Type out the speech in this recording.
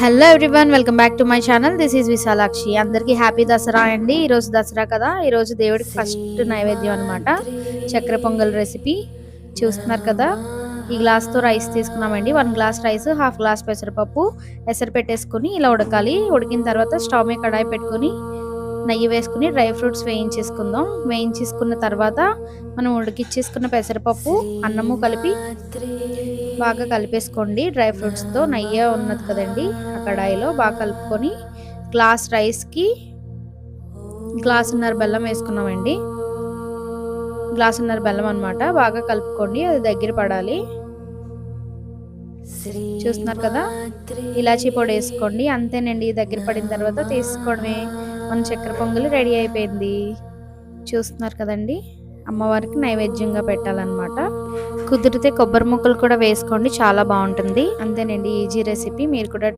Hello everyone, welcome back to my channel. This is Vishalakshi. అందరికీ happy Dasara అండి. ఈరోజు దసరా కదా, ఈరోజు దేవుడికి ఫస్ట్ నైవేద్యం అనమాట చక్కెర పొంగల్ రెసిపీ. చూస్తున్నారు కదా, ఈ గ్లాస్తో రైస్ తీసుకున్నామండి. 1 గ్లాస్ రైస్, హాఫ్ గ్లాస్ పెసరపప్పు ఎసరు పెట్టేసుకుని ఇలా ఉడకాలి. ఉడికిన తర్వాత స్టవ్ మీద కడాయి పెట్టుకుని నెయ్యి వేసుకుని డ్రై ఫ్రూట్స్ వేయించేసుకుందాం. వేయించేసుకున్న తర్వాత మనం ఉడికిచ్చేసుకున్న పెసరపప్పు అన్నము కలిపి బాగా కలిపేసుకోండి. డ్రై ఫ్రూట్స్తో నెయ్యి ఉన్నది కదండి, ఆ కడాయిలో బాగా కలుపుకొని గ్లాస్ రైస్కి గ్లాసున్నర బెల్లం వేసుకున్నామండి. గ్లాసున్నర బెల్లం అనమాట. బాగా కలుపుకోండి, అది దగ్గర పడాలి. చూస్తున్నారు కదా, ఇలాచీ పొడి వేసుకోండి. అంతేనండి, దగ్గర పడిన తర్వాత తీసుకోవడమే. మన చక్కెర పొంగలి రెడీ అయిపోయింది. చూస్తున్నారు కదండి, అమ్మవారికి నైవేద్యంగా పెట్టాలన్నమాట. కుదిరితే కొబ్బరి ముక్కలు కూడా వేసుకోండి, చాలా బాగుంటుంది. అంతేనండి, ఈజీ రెసిపీ. మీరు కూడా